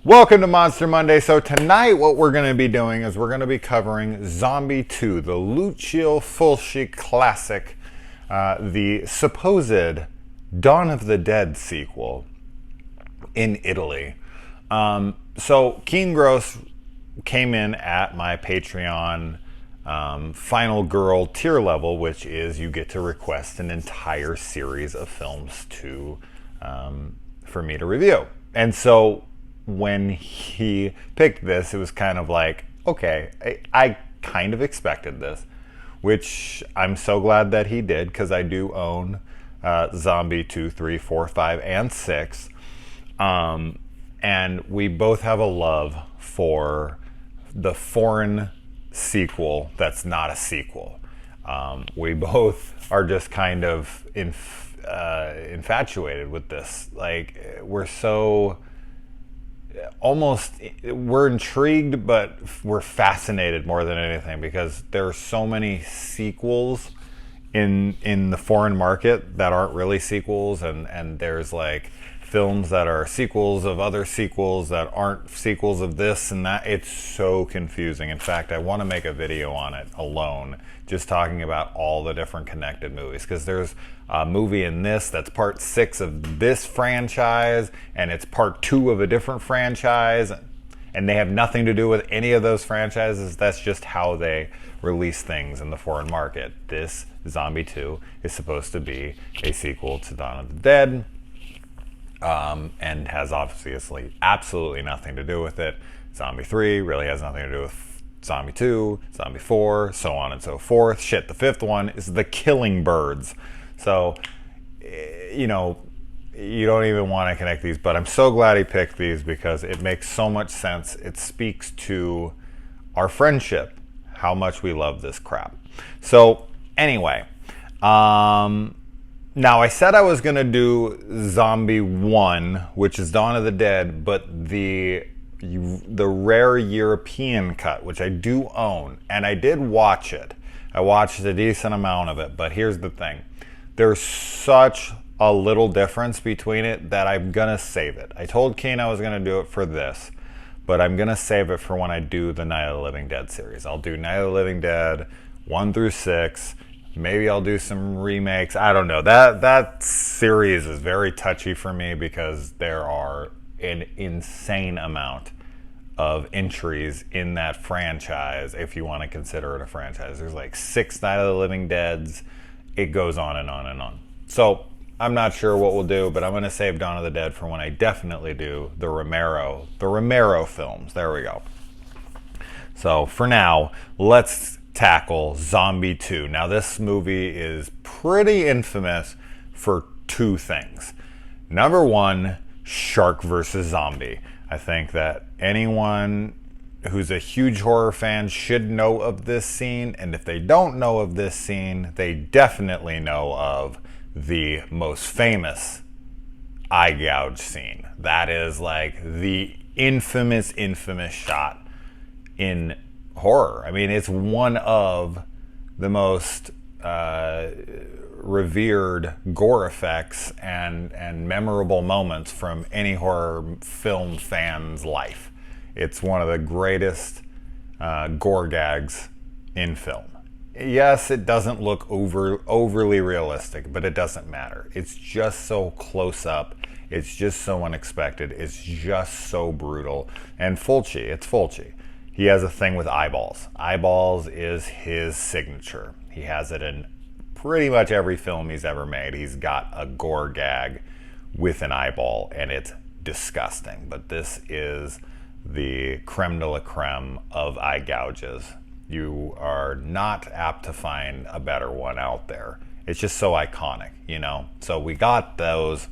Welcome to Monster Monday. So tonight what we're going to be doing is we're going to be covering Zombie 2, the Lucio Fulci classic, the supposed Dawn of the Dead sequel in Italy. So Kean Gross came in at my Patreon Final Girl tier level, which is you get to request an entire series of films for me to review. And so when he picked this, it was kind of like, okay, I kind of expected this, which I'm so glad that he did, because I do own Zombie 2, 3, 4, 5, and 6. And we both have a love for the foreign sequel that's not a sequel. We infatuated with this. Like, we're intrigued, but we're fascinated more than anything, because there are so many sequels in the foreign market that aren't really sequels, and there's like films that are sequels of other sequels that aren't sequels of this and that. It's so confusing. In fact, I want to make a video on it alone, just talking about all the different connected movies, because there's a movie in this that's part 6 of this franchise, and it's part 2 of a different franchise, and they have nothing to do with any of those franchises. That's just how they release things in the foreign market. This Zombie 2 is supposed to be a sequel to Dawn of the Dead, and has obviously absolutely nothing to do with it. Zombie 3 really has nothing to do with Zombie 2, Zombie 4, so on and so forth. Shit, the 5th one is The Killing Birds. So, you don't even want to connect these, but I'm so glad he picked these, because it makes so much sense. It speaks to our friendship, how much we love this crap. So, anyway, now, I said I was going to do Zombie 1, which is Dawn of the Dead, but the rare European cut, which I do own, and I did watch it. I watched a decent amount of it, but here's the thing. There's such a little difference between it that I'm going to save it. I told Kean I was going to do it for this, but I'm going to save it for when I do the Night of the Living Dead series. I'll do Night of the Living Dead 1 through 6. Maybe I'll do some remakes. I don't know. That series is very touchy for me, because there are an insane amount of entries in that franchise, if you want to consider it a franchise. There's like 6 Night of the Living Deads. It goes on and on and on. So I'm not sure what we'll do, but I'm going to save Dawn of the Dead for when I definitely do the Romero films. There we go. So for now, let's tackle Zombie 2. Now, this movie is pretty infamous for 2 things. Number 1, shark versus zombie. I think that anyone who's a huge horror fan should know of this scene, and if they don't know of this scene, they definitely know of the most famous eye gouge scene. That is like the infamous shot in horror. I mean, it's one of the most revered gore effects and memorable moments from any horror film fan's life. It's one of the greatest gore gags in film. Yes, it doesn't look overly realistic, but it doesn't matter. It's just so close up. It's just so unexpected. It's just so brutal. And it's Fulci. He has a thing with eyeballs. Eyeballs is his signature. He has it in pretty much every film he's ever made. He's got a gore gag with an eyeball, and it's disgusting. But this is the creme de la creme of eye gouges. You are not apt to find a better one out there. It's just so iconic, So we got those.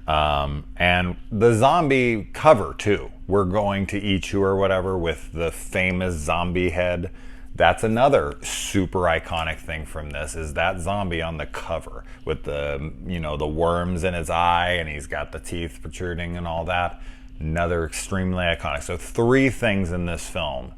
And the zombie cover, too. We're going to eat you or whatever, with the famous zombie head. That's another super iconic thing from this, is that zombie on the cover with the worms in his eye, and he's got the teeth protruding and all that. Another extremely iconic. So 3 things in this film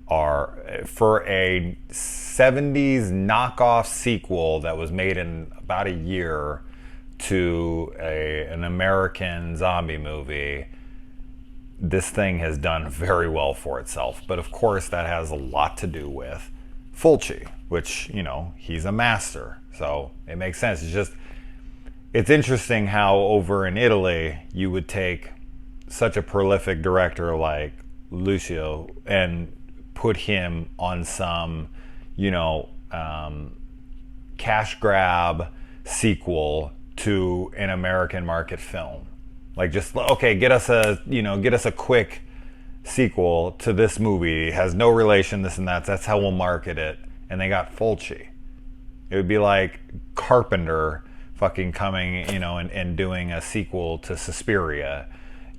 are, for a 70s knockoff sequel that was made in about a year to an American zombie movie, this thing has done very well for itself. But of course, that has a lot to do with Fulci, which, you know, he's a master. So it makes sense. It's interesting how over in Italy, you would take such a prolific director like Lucio and put him on some, you know, cash grab sequel to an American market film. Like, just, okay, get us a quick sequel to this movie. It has no relation, this and that. That's how we'll market it. And they got Fulci. It would be like Carpenter fucking coming, you know, and doing a sequel to Suspiria,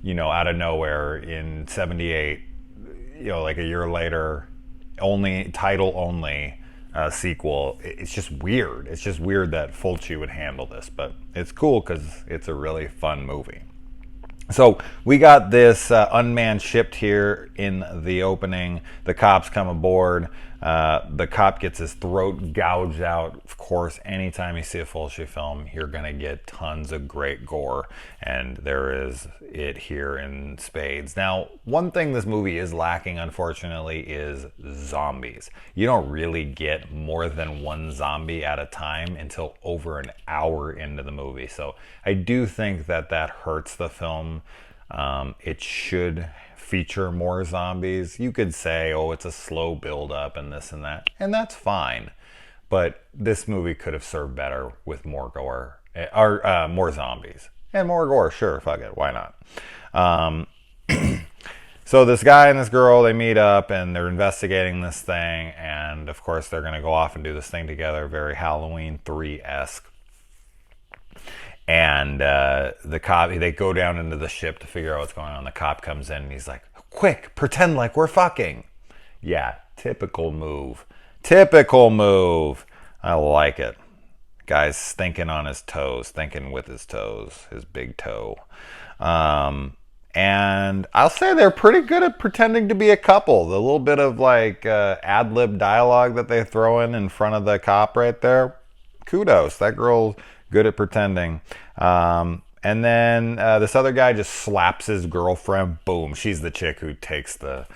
you know, out of nowhere in 78, you know, like a year later, title only sequel. It's just weird. It's just weird that Fulci would handle this, but it's cool because it's a really fun movie. So we got this unmanned ship here in the opening. The cops come aboard. The cop gets his throat gouged out. Of course, anytime you see a Fulci film, you're going to get tons of great gore. And there is it here in spades. Now, one thing this movie is lacking, unfortunately, is zombies. You don't really get more than one zombie at a time until over an hour into the movie. So I do think that hurts the film. It should feature more zombies. You could say, oh, it's a slow build up and this and that, and that's fine. But this movie could have served better with more gore, or more zombies. And more gore, sure, fuck it, why not? So this guy and this girl, they meet up and they're investigating this thing, and of course they're going to go off and do this thing together, very Halloween 3-esque. And the cop, they go down into the ship to figure out what's going on. The cop comes in and he's like, quick, pretend like we're fucking. Yeah, typical move. Typical move. I like it. Guy's thinking on his toes, thinking with his toes, his big toe. And I'll say they're pretty good at pretending to be a couple. The little bit of like ad-lib dialogue that they throw in front of the cop right there. Kudos. That girl good at pretending. And then this other guy just slaps his girlfriend. Boom. She's the chick who takes the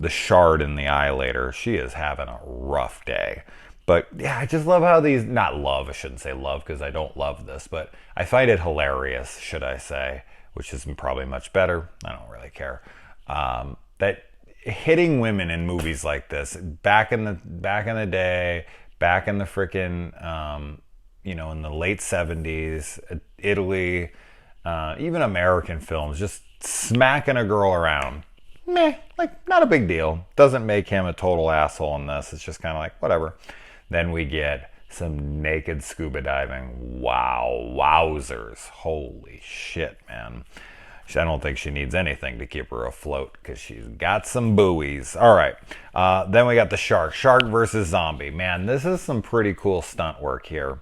shard in the eye later. She is having a rough day. But yeah, I just love how these, not love, I shouldn't say love because I don't love this, but I find it hilarious, should I say, which is probably much better. I don't really care. That hitting women in movies like this, back in the day, back in the freaking, you know, in the late 70s, Italy, even American films, just smacking a girl around. Meh, like, not a big deal. Doesn't make him a total asshole in this. It's just kind of like, whatever. Then we get some naked scuba diving. Wow, wowzers. Holy shit, man. I don't think she needs anything to keep her afloat because she's got some buoys. All right. Then we got the shark. Shark versus zombie. Man, this is some pretty cool stunt work here.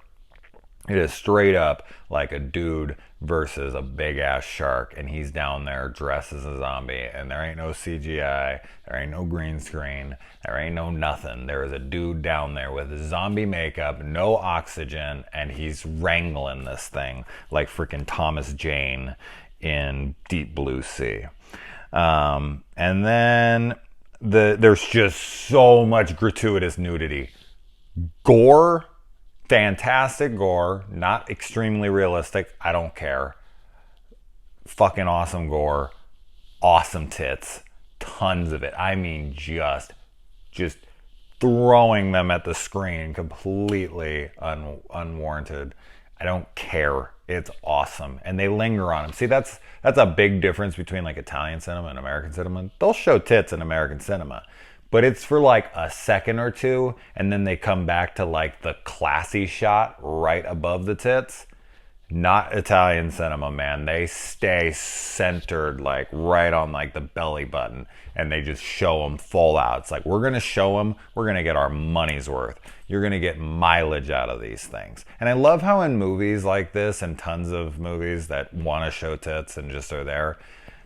It is straight up like a dude versus a big ass shark, and he's down there dressed as a zombie, and there ain't no CGI, there ain't no green screen, there ain't no nothing. There is a dude down there with zombie makeup, no oxygen, and he's wrangling this thing like freaking Thomas Jane in Deep Blue Sea. And then there's just so much gratuitous nudity. Gore. Fantastic gore, not extremely realistic. I don't care. Fucking awesome gore, awesome tits, tons of it. I mean, just throwing them at the screen completely unwarranted. I don't care. It's awesome, and they linger on them. See, that's a big difference between like Italian cinema and American cinema. They'll show tits in American cinema, but it's for like a second or two, and then they come back to like the classy shot right above the tits. Not Italian cinema, man. They stay centered like right on like the belly button, and they just show them full out. It's like, we're going to show them, we're going to get our money's worth. You're going to get mileage out of these things. And I love how in movies like this, and tons of movies that want to show tits and just are there,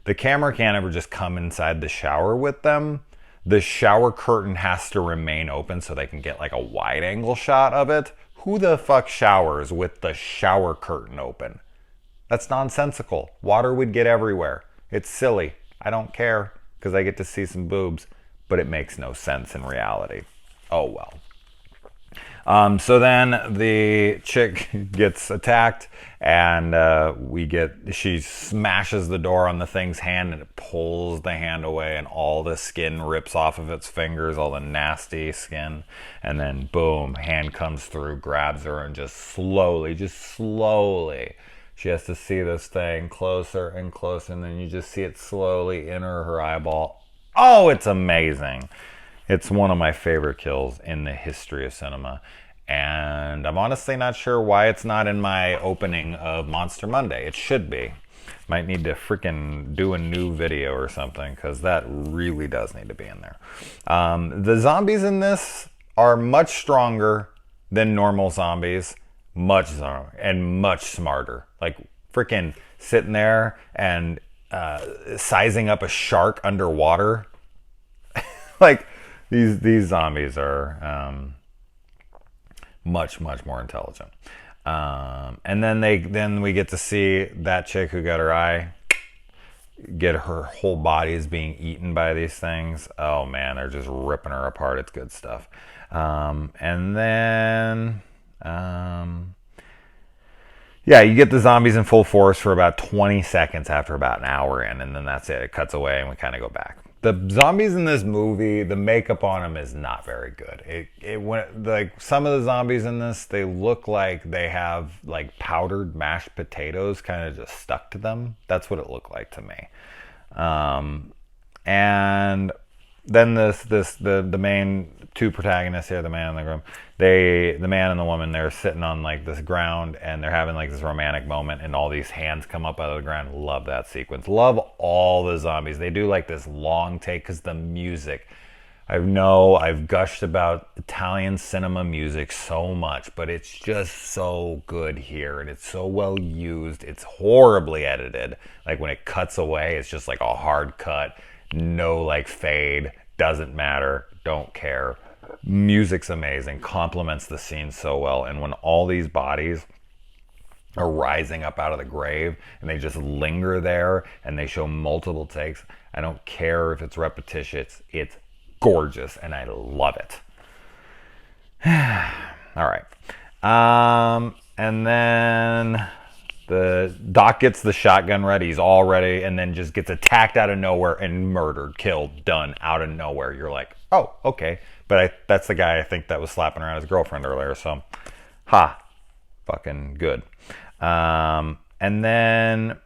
the camera can't ever just come inside the shower with them. The shower curtain has to remain open so they can get like a wide angle shot of it. Who the fuck showers with the shower curtain open? That's nonsensical. Water would get everywhere. It's silly. I don't care because I get to see some boobs, but it makes no sense in reality. Oh well. So then the chick gets attacked, and she smashes the door on the thing's hand, and it pulls the hand away, and all the skin rips off of its fingers, all the nasty skin, and then boom, hand comes through, grabs her, and just slowly, she has to see this thing closer and closer, and then you just see it slowly enter her eyeball. Oh, it's amazing. It's one of my favorite kills in the history of cinema. And I'm honestly not sure why it's not in my opening of Monster Monday. It should be. Might need to freaking do a new video or something, because that really does need to be in there. The zombies in this are much stronger than normal zombies. Much stronger and much smarter. Like freaking sitting there and sizing up a shark underwater. Like, these zombies are much more intelligent. And then we get to see that chick who got her eye, get her whole body is being eaten by these things. Oh man, they're just ripping her apart. It's good stuff. And then yeah, you get the zombies in full force for about 20 seconds after about an hour in, and then that's it. It cuts away and we kind of go back. The zombies in this movie, the makeup on them is not very good. It went like some of the zombies in this, they look like they have like powdered mashed potatoes kind of just stuck to them. That's what it looked like to me. And then the main two protagonists here, the man and the groom, the man and the woman, they're sitting on like this ground and they're having like this romantic moment, and all these hands come up out of the ground. Love that sequence. Love all the zombies. They do like this long take because the music, I've gushed about Italian cinema music so much, but it's just so good here, and it's so well used. It's horribly edited. Like when it cuts away, it's just like a hard cut, no like fade, doesn't matter, don't care. Music's amazing, complements the scene so well. And when all these bodies are rising up out of the grave and they just linger there and they show multiple takes, I don't care if it's repetitious, it's gorgeous and I love it. All right. And then the Doc gets the shotgun ready. He's all ready, and then just gets attacked out of nowhere and murdered, killed, done, out of nowhere. You're like, oh, okay. But that's the guy I think that was slapping around his girlfriend earlier. So, fucking good. And then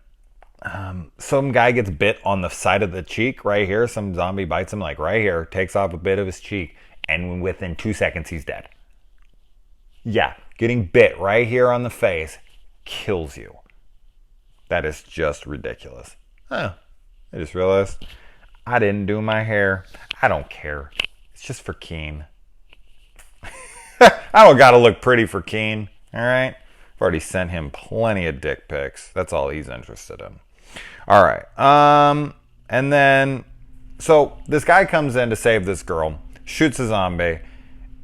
some guy gets bit on the side of the cheek right here. Some zombie bites him like right here, takes off a bit of his cheek, and within 2 seconds he's dead. Yeah, getting bit right here on the face kills you. That is just ridiculous. I just realized I didn't do my hair. I don't care. It's just for Kean. I don't gotta look pretty for Kean. All right. I've already sent him plenty of dick pics. That's all he's interested in. All right. And then, so this guy comes in to save this girl, shoots a zombie,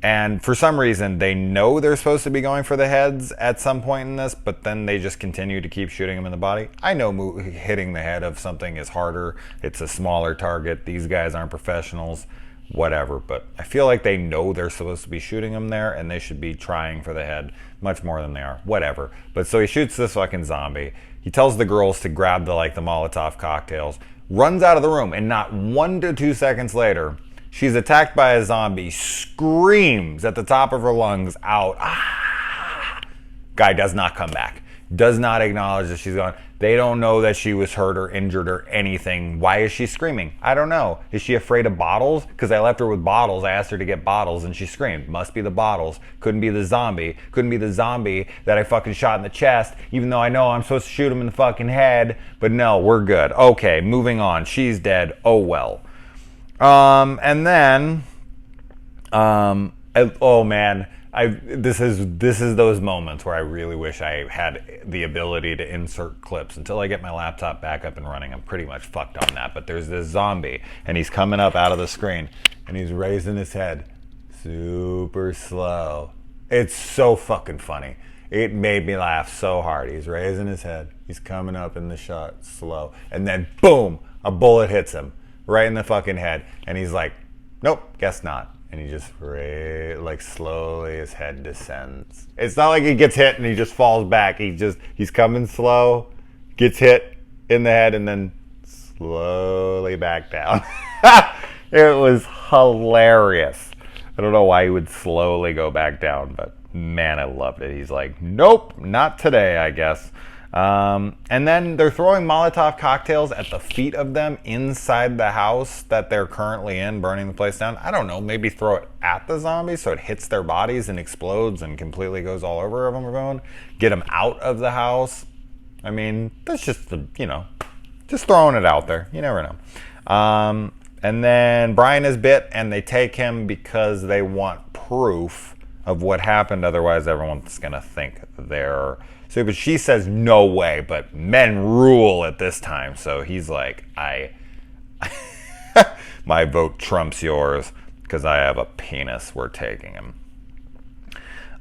and for some reason they know they're supposed to be going for the heads at some point in this, but then they just continue to keep shooting him in the body. I know hitting the head of something is harder. It's a smaller target. These guys aren't professionals. Whatever, but I feel like they know they're supposed to be shooting him there and they should be trying for the head much more than they are. Whatever. But so he shoots this fucking zombie. He tells the girls to grab the Molotov cocktails, runs out of the room, and not 1 to 2 seconds later, she's attacked by a zombie, screams at the top of her lungs out. Ah! Guy does not come back. Does not acknowledge that she's gone. They don't know that she was hurt or injured or anything. Why is she screaming? I don't know. Is she afraid of bottles? Because I left her with bottles. I asked her to get bottles and she screamed. Must be the bottles. Couldn't be the zombie. Couldn't be the zombie that I fucking shot in the chest, even though I know I'm supposed to shoot him in the fucking head. But no, we're good. Okay, moving on. She's dead. Oh well. And then, oh man. This is those moments where I really wish I had the ability to insert clips. Until I get my laptop back up and running, I'm pretty much fucked on that. But there's this zombie, and he's coming up out of the screen, and he's raising his head super slow. It's so fucking funny. It made me laugh so hard. He's raising his head. He's coming up in the shot slow. And then, boom, A bullet hits him right in the fucking head. And he's like, nope, guess not. And he just, like, slowly his head descends. It's not like he gets hit and he just falls back. He's coming slow, gets hit in the head, and then slowly back down. It was hilarious. I don't know why he would slowly go back down, but man, I loved it. He's like, nope, not today, I guess. And then they're throwing Molotov cocktails at the feet of them inside the house that they're currently in, burning the place down. I don't know, maybe throw it at the zombies so it hits their bodies and explodes and completely goes all over them. Get them out of the house. I mean, that's just, just throwing it out there. You never know. And then Brian is bit, and they take him because they want proof of what happened. Otherwise, everyone's going to think they're... So, but she says, no way, but men rule at this time. So he's like, my vote trumps yours because I have a penis. We're taking him.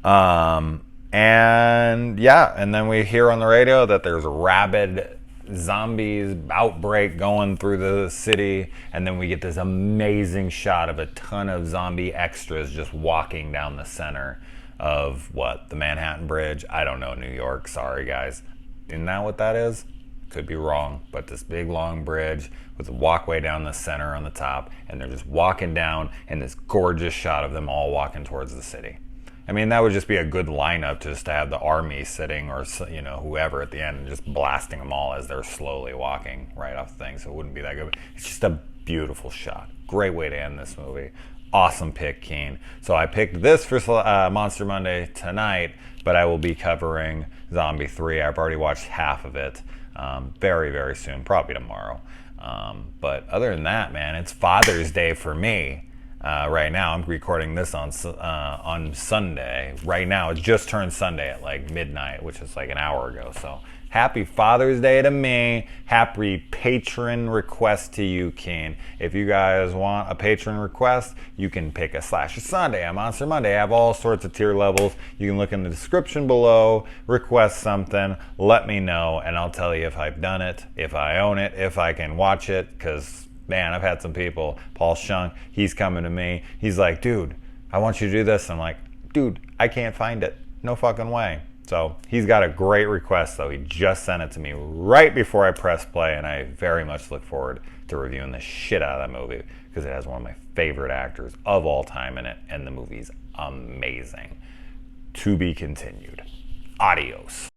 And then we hear on the radio that there's a rabid zombies outbreak going through the city. And then we get this amazing shot of a ton of zombie extras just walking down the center of the Manhattan Bridge. I don't know New York, sorry guys. Isn't that what that is? Could be wrong, but this big long bridge with a walkway down the center on the top, and they're just walking down, and this gorgeous shot of them all walking towards the city. I mean, that would just be a good lineup just to have the army sitting, or whoever at the end, and just blasting them all as they're slowly walking right off the thing. So it wouldn't be that good. It's just a beautiful shot. Great way to end this movie. Awesome pick, Kean. So I picked this for Monster Monday tonight, but I will be covering Zombie 3. I've already watched half of it very, very soon, probably tomorrow. But other than that, man, it's Father's Day for me. Right now, I'm recording this on Sunday. Right now, it just turned Sunday at like midnight, which is like an hour ago. So happy Father's Day to me. Happy patron request to you, Kean. If you guys want a patron request, you can pick a Slash Sunday, a Monster Monday. I have all sorts of tier levels. You can look in the description below, request something, let me know, and I'll tell you if I've done it, if I own it, if I can watch it, because man, I've had some people. Paul Shunk, he's coming to me. He's like, dude, I want you to do this. I'm like, dude, I can't find it. No fucking way. So he's got a great request, though. He just sent it to me right before I press play, and I very much look forward to reviewing the shit out of that movie because it has one of my favorite actors of all time in it, and the movie's amazing. To be continued. Adios.